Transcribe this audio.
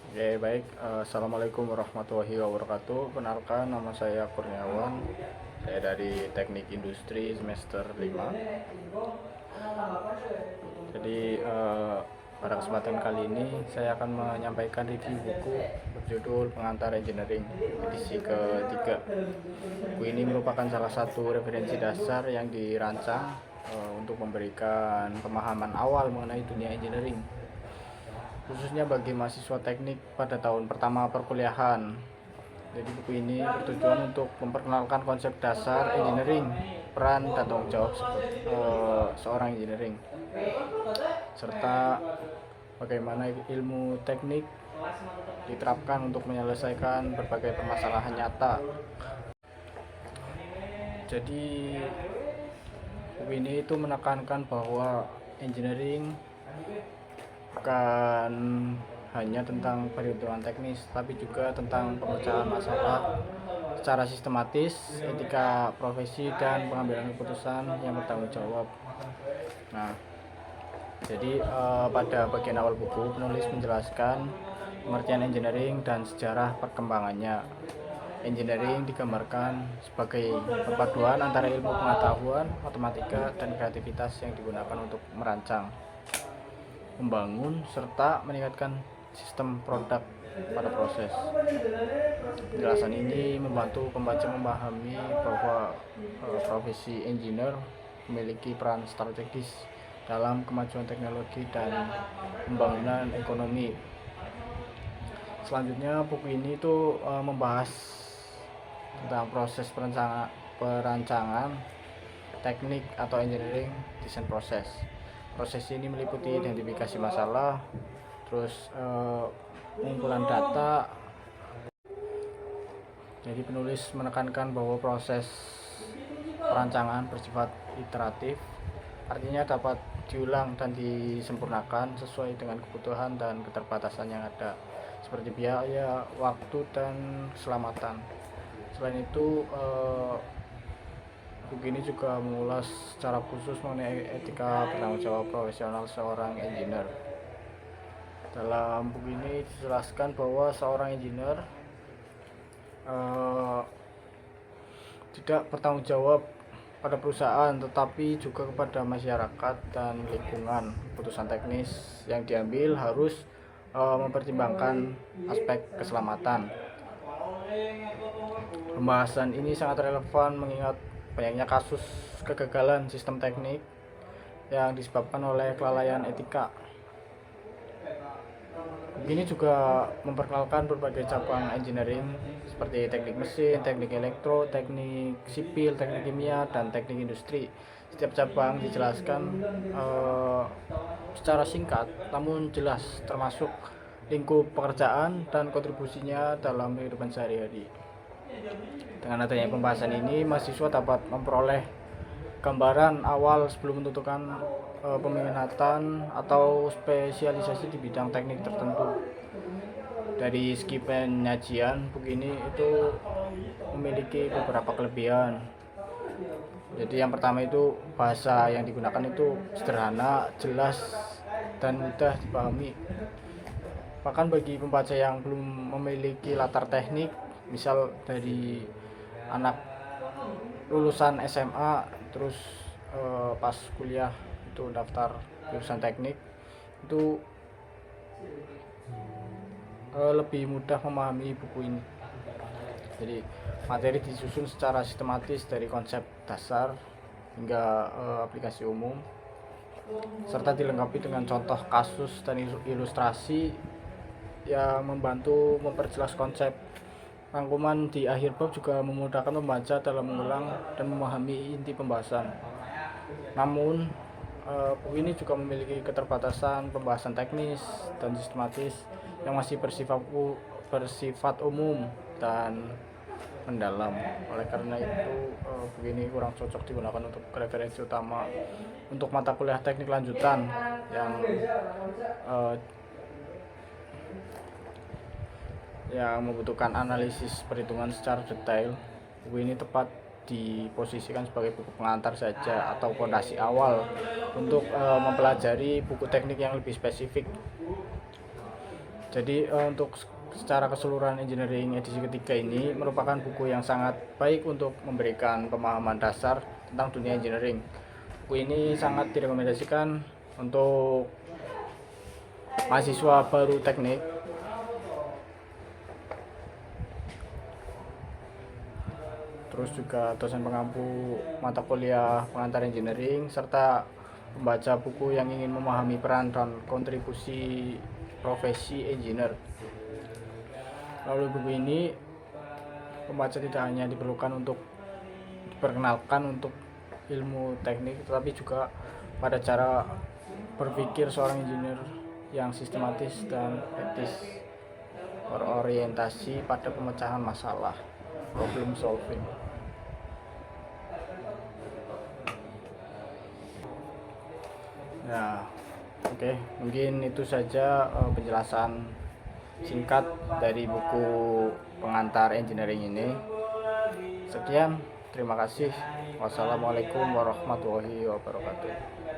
Oke, baik. Assalamualaikum warahmatullahi wabarakatuh. Kenalkan, nama saya Kurniawan. Saya dari Teknik Industri semester 5. Jadi, pada kesempatan kali ini saya akan menyampaikan review buku berjudul Pengantar Engineering edisi ketiga. Buku ini merupakan salah satu referensi dasar yang dirancang untuk memberikan pemahaman awal mengenai dunia engineering, khususnya bagi mahasiswa teknik pada tahun pertama perkuliahan. Jadi buku ini bertujuan untuk memperkenalkan konsep dasar engineering, peran dan tanggung jawab seorang engineering, serta bagaimana ilmu teknik diterapkan untuk menyelesaikan berbagai permasalahan nyata. Jadi buku ini itu menekankan bahwa engineering bukan hanya tentang perhitungan teknis, tapi juga tentang pemecahan masalah secara sistematis, etika profesi, dan pengambilan keputusan yang bertanggung jawab. Nah, jadi pada bagian awal buku, penulis menjelaskan pengertian engineering dan sejarah perkembangannya. Engineering digambarkan sebagai perpaduan antara ilmu pengetahuan, matematika, dan kreativitas yang digunakan untuk merancang, membangun, serta meningkatkan sistem produk pada proses. Penjelasan ini membantu pembaca memahami bahwa profesi engineer memiliki peran strategis dalam kemajuan teknologi dan pembangunan ekonomi. Selanjutnya buku ini itu membahas tentang proses perancangan teknik atau engineering design proses. Proses ini meliputi identifikasi masalah, terus pengumpulan data. Jadi penulis menekankan bahwa proses perancangan bersifat iteratif, artinya dapat diulang dan disempurnakan sesuai dengan kebutuhan dan keterbatasan yang ada, seperti biaya, waktu, dan keselamatan. Selain itu, buku ini juga mengulas secara khusus mengenai etika bertanggung jawab profesional seorang engineer. Dalam buku ini dijelaskan bahwa seorang engineer tidak bertanggung jawab pada perusahaan, tetapi juga kepada masyarakat dan lingkungan. Keputusan teknis yang diambil harus mempertimbangkan aspek keselamatan. Pembahasan ini sangat relevan mengingat banyaknya kasus kegagalan sistem teknik yang disebabkan oleh kelalaian etika. Ini juga memperkenalkan berbagai cabang engineering seperti teknik mesin, teknik elektro, teknik sipil, teknik kimia, dan teknik industri. Setiap cabang dijelaskan secara singkat namun jelas, termasuk lingkup pekerjaan dan kontribusinya dalam kehidupan sehari-hari. Dengan adanya pembahasan ini, mahasiswa dapat memperoleh gambaran awal sebelum menentukan peminatan atau spesialisasi di bidang teknik tertentu. Dari segi penyajian, buku ini itu memiliki beberapa kelebihan. Jadi yang pertama itu bahasa yang digunakan itu sederhana, jelas, dan mudah dipahami. Bahkan bagi pembaca yang belum memiliki latar teknik, misal dari anak lulusan SMA terus pas kuliah itu daftar jurusan teknik, itu lebih mudah memahami buku ini. Jadi materi disusun secara sistematis dari konsep dasar hingga aplikasi umum, serta dilengkapi dengan contoh kasus dan ilustrasi yang membantu memperjelas konsep. Rangkuman di akhir bab juga memudahkan pembaca dalam mengulang dan memahami inti pembahasan. Namun, buku ini juga memiliki keterbatasan pembahasan teknis dan sistematis yang masih bersifat umum dan mendalam. Oleh karena itu, buku ini kurang cocok digunakan untuk referensi utama untuk mata kuliah teknik lanjutan yang membutuhkan analisis perhitungan secara detail. Buku ini tepat diposisikan sebagai buku pengantar saja atau fondasi awal untuk mempelajari buku teknik yang lebih spesifik. Jadi untuk secara keseluruhan engineering edisi ketiga ini merupakan buku yang sangat baik untuk memberikan pemahaman dasar tentang dunia engineering. Buku ini sangat direkomendasikan untuk mahasiswa baru teknik, terus juga dosen pengampu mata kuliah pengantar engineering, serta pembaca buku yang ingin memahami peran dan kontribusi profesi engineer. Lalu buku ini pembaca tidak hanya diperlukan untuk diperkenalkan untuk ilmu teknik, tetapi juga pada cara berpikir seorang engineer yang sistematis dan etis, berorientasi pada pemecahan masalah, problem solving. Nah, oke, mungkin itu saja penjelasan singkat dari buku pengantar engineering ini. Sekian, terima kasih. Wassalamualaikum warahmatullahi wabarakatuh.